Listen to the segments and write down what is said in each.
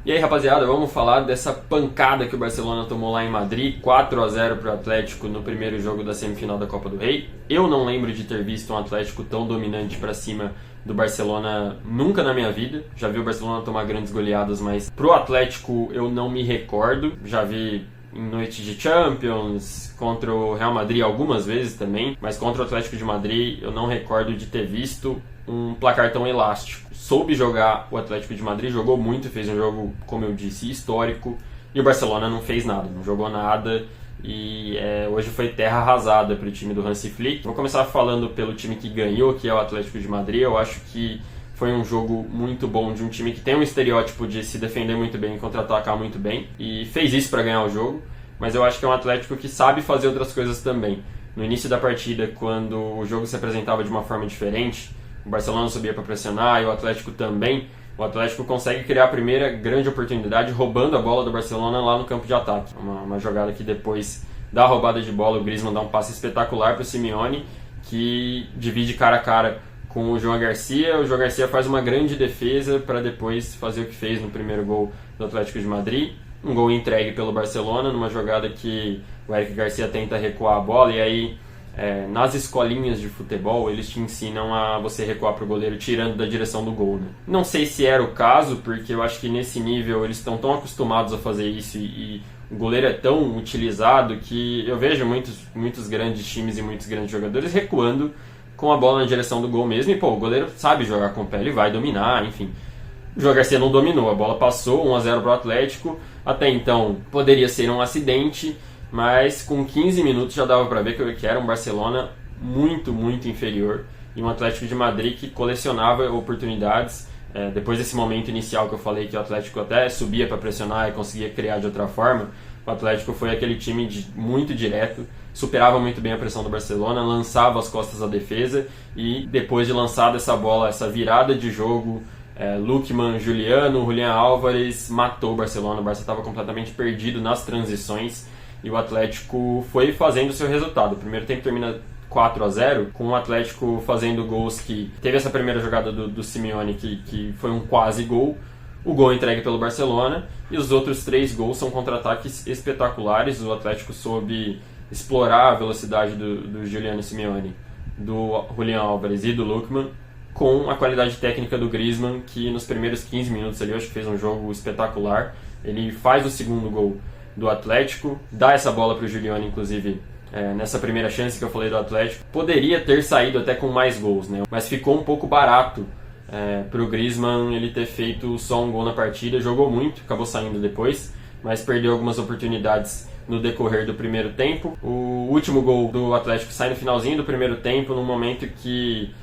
E aí, rapaziada, vamos falar dessa pancada que o Barcelona tomou lá em Madrid, 4-0 para o Atlético no primeiro jogo da semifinal da Copa do Rei. Eu não lembro de ter visto um Atlético tão dominante para cima do Barcelona nunca na minha vida. Já vi o Barcelona tomar grandes goleadas, mas pro Atlético eu não me recordo. Já vi em noite de Champions, contra o Real Madrid algumas vezes também, mas contra o Atlético de Madrid eu não recordo de ter visto um placar tão elástico. Soube jogar o Atlético de Madrid, jogou muito, fez um jogo, como eu disse, histórico, e o Barcelona não fez nada, não jogou nada, e hoje foi terra arrasada para o time do Hansi Flick. Vou começar falando pelo time que ganhou, que é o Atlético de Madrid. Eu acho que foi um jogo muito bom de um time que tem um estereótipo de se defender muito bem e contra-atacar muito bem, e fez isso para ganhar o jogo, mas eu acho que é um Atlético que sabe fazer outras coisas também. No início da partida, quando o jogo se apresentava de uma forma diferente, o Barcelona subia para pressionar e o Atlético também, o Atlético consegue criar a primeira grande oportunidade roubando a bola do Barcelona lá no campo de ataque. Uma jogada que depois da roubada de bola o Griezmann dá um passe espetacular para o Simeone, que divide cara a cara com o João Garcia. O João Garcia faz uma grande defesa para depois fazer o que fez no primeiro gol do Atlético de Madrid. Um gol entregue pelo Barcelona, numa jogada que o Eric Garcia tenta recuar a bola, e aí nas escolinhas de futebol eles te ensinam a você recuar para o goleiro tirando da direção do gol, né? Não sei se era o caso, porque eu acho que nesse nível eles estão tão acostumados a fazer isso e o goleiro é tão utilizado que eu vejo muitos grandes times e muitos grandes jogadores recuando com a bola na direção do gol mesmo, e o goleiro sabe jogar com o pé, ele vai dominar, enfim. O João Garcia não dominou, a bola passou, 1-0 para o Atlético. Até então poderia ser um acidente, mas com 15 minutos já dava para ver que era um Barcelona muito inferior, e um Atlético de Madrid que colecionava oportunidades. Depois desse momento inicial que eu falei que o Atlético até subia para pressionar e conseguia criar de outra forma, o Atlético foi aquele time muito direto, superava muito bem a pressão do Barcelona, lançava as costas à defesa, e depois de lançada essa bola, essa virada de jogo, Lookman, Juliano, Julián Álvares matou o Barcelona. O Barça estava completamente perdido nas transições e o Atlético foi fazendo o seu resultado. O primeiro tempo termina 4-0, com o Atlético fazendo gols que... Teve essa primeira jogada do Simeone que foi um quase gol, o gol entregue pelo Barcelona, e os outros 3 gols são contra-ataques espetaculares. O Atlético soube explorar a velocidade do Juliano Simeone, do Julián Álvares e do Lookman, com a qualidade técnica do Griezmann, que nos primeiros 15 minutos ali eu acho que fez um jogo espetacular. Ele faz o segundo gol do Atlético, dá essa bola para o Juliano, inclusive, nessa primeira chance que eu falei do Atlético. Poderia ter saído até com mais gols, né? Mas ficou um pouco barato para o Griezmann ele ter feito só um gol na partida. Jogou muito, acabou saindo depois, mas perdeu algumas oportunidades no decorrer do primeiro tempo. O último gol do Atlético sai no finalzinho do primeiro tempo, num momento que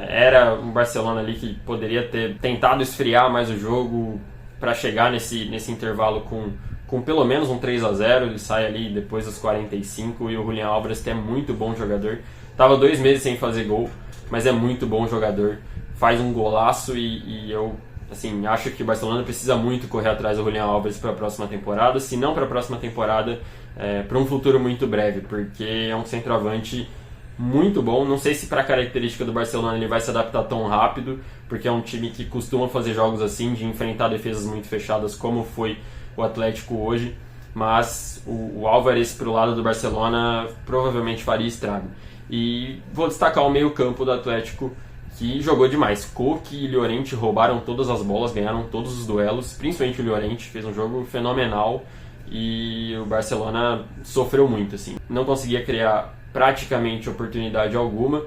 era um Barcelona ali que poderia ter tentado esfriar mais o jogo para chegar nesse intervalo com pelo menos um 3-0. Ele sai ali depois dos 45, e o Julián Álvares, que é muito bom jogador, estava 2 meses sem fazer gol, mas é muito bom jogador, faz um golaço, e eu acho que o Barcelona precisa muito correr atrás do Julián Álvares para a próxima temporada, se não para a próxima temporada, para um futuro muito breve, porque é um centroavante muito bom. Não sei se para a característica do Barcelona ele vai se adaptar tão rápido, porque é um time que costuma fazer jogos assim, de enfrentar defesas muito fechadas, como foi o Atlético hoje, mas o Álvares pro lado do Barcelona provavelmente faria estrago. E vou destacar o meio campo do Atlético, que jogou demais. Koke e Llorente roubaram todas as bolas, ganharam todos os duelos, principalmente o Llorente fez um jogo fenomenal, e o Barcelona sofreu muito, assim. Não conseguia criar praticamente oportunidade alguma.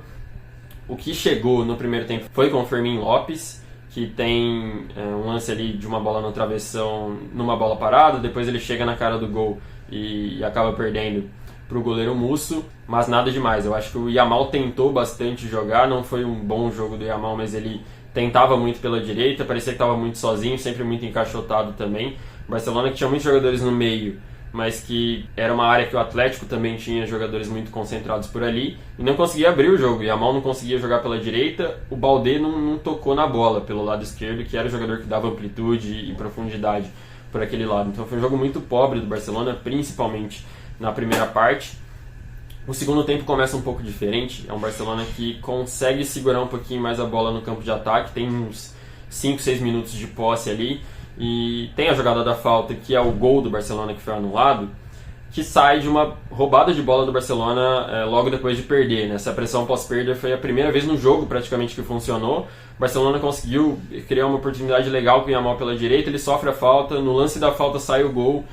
O que chegou no primeiro tempo foi com o Fermín López, que tem um lance ali de uma bola no travessão numa bola parada, depois ele chega na cara do gol e acaba perdendo para o goleiro Musso, mas nada demais. Eu acho que o Yamal tentou bastante jogar, não foi um bom jogo do Yamal, mas ele tentava muito pela direita, parecia que estava muito sozinho, sempre muito encaixotado também. O Barcelona, que tinha muitos jogadores no meio, mas que era uma área que o Atlético também tinha jogadores muito concentrados por ali, e não conseguia abrir o jogo. O Yamal não conseguia jogar pela direita, o Baldé não tocou na bola pelo lado esquerdo, que era o jogador que dava amplitude e profundidade por aquele lado. Então foi um jogo muito pobre do Barcelona, principalmente na primeira parte. O segundo tempo começa um pouco diferente, é um Barcelona que consegue segurar um pouquinho mais a bola no campo de ataque, tem uns 5, 6 minutos de posse ali, e tem a jogada da falta, que é o gol do Barcelona que foi anulado, que sai de uma roubada de bola do Barcelona logo depois de perder, né? Essa pressão pós-perda foi a primeira vez no jogo praticamente que funcionou. O Barcelona conseguiu criar uma oportunidade legal com o Yamal pela direita, ele sofre a falta, no lance da falta sai o gol,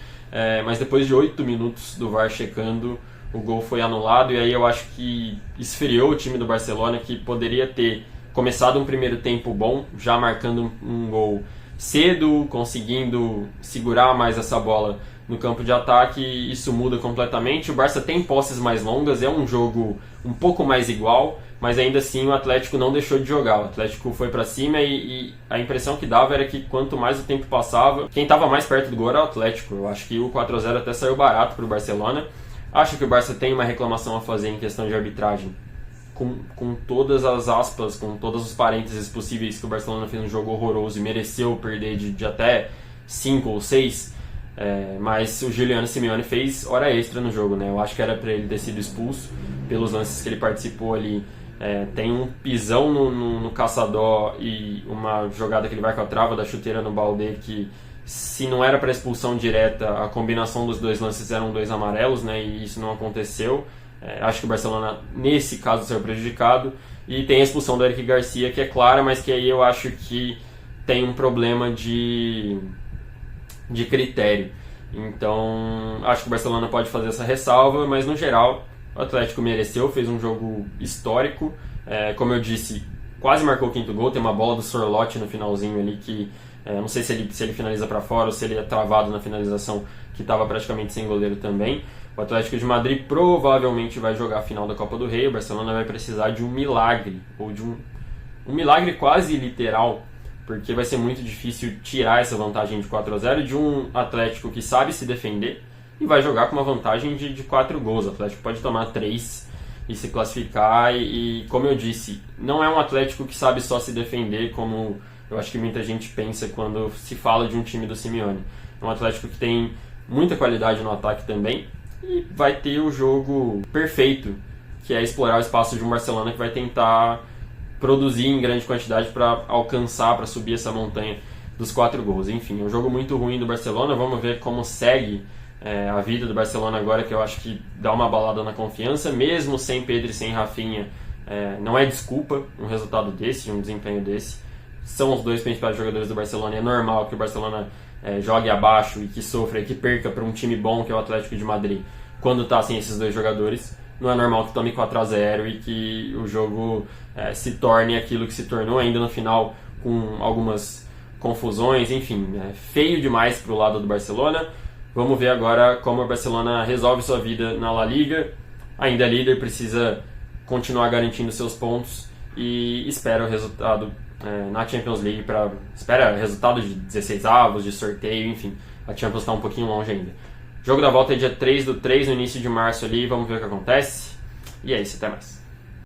mas depois de 8 minutos do VAR checando, o gol foi anulado, e aí eu acho que esfriou o time do Barcelona, que poderia ter começado um primeiro tempo bom, já marcando um gol cedo, conseguindo segurar mais essa bola no campo de ataque. Isso muda completamente. O Barça tem posses mais longas, é um jogo um pouco mais igual, mas ainda assim o Atlético não deixou de jogar. O Atlético foi para cima e a impressão que dava era que quanto mais o tempo passava, quem estava mais perto do gol era o Atlético. Eu acho que o 4-0 até saiu barato para o Barcelona. Acho que o Barça tem uma reclamação a fazer em questão de arbitragem, com todas as aspas, com todos os parênteses possíveis, que o Barcelona fez um jogo horroroso e mereceu perder de até 5 ou 6, mas o Giuliano Simeone fez hora extra no jogo, né? Eu acho que era para ele ter sido expulso pelos lances que ele participou ali. Tem um pisão no Caçador e uma jogada que ele vai com a trava da chuteira no Baldé, que se não era para expulsão direta, a combinação dos dois lances eram 2 amarelos, né? E isso não aconteceu. Acho que o Barcelona, nesse caso, saiu prejudicado. E tem a expulsão do Eric Garcia, que é clara, mas que aí eu acho que tem um problema de critério. Então, acho que o Barcelona pode fazer essa ressalva, mas no geral, o Atlético mereceu, fez um jogo histórico. Como eu disse, quase marcou o 5º gol. Tem uma bola do Sorloth no finalzinho ali que não sei se ele finaliza para fora ou se ele é travado na finalização, que estava praticamente sem goleiro também. O Atlético de Madrid provavelmente vai jogar a final da Copa do Rei. O Barcelona vai precisar de um milagre, ou de um milagre quase literal, porque vai ser muito difícil tirar essa vantagem de 4-0 de um Atlético que sabe se defender e vai jogar com uma vantagem de 4 gols. O Atlético pode tomar 3 e se classificar, e como eu disse, não é um Atlético que sabe só se defender, como eu acho que muita gente pensa quando se fala de um time do Simeone. É um Atlético que tem muita qualidade no ataque também, e vai ter o jogo perfeito, que é explorar o espaço de um Barcelona que vai tentar produzir em grande quantidade para alcançar, para subir essa montanha dos 4 gols. Enfim, é um jogo muito ruim do Barcelona. Vamos ver como segue a vida do Barcelona agora, que eu acho que dá uma abalada na confiança, mesmo sem Pedro e sem Rafinha. Não é desculpa um resultado desse, um desempenho desse. São os 2 principais jogadores do Barcelona, e é normal que o Barcelona jogue abaixo e que sofra e que perca para um time bom, que é o Atlético de Madrid, quando está sem esses 2 jogadores. Não é normal que tome 4-0 e que o jogo se torne aquilo que se tornou, ainda no final com algumas confusões. Enfim, feio demais para o lado do Barcelona. Vamos ver agora como o Barcelona resolve sua vida na La Liga. Ainda é líder, precisa continuar garantindo seus pontos e espera o resultado na Champions League, espera resultado de 16 avos, de sorteio, enfim. A Champions está um pouquinho longe ainda. O jogo da volta é dia 3/3, no início de março ali, vamos ver o que acontece. E é isso, até mais.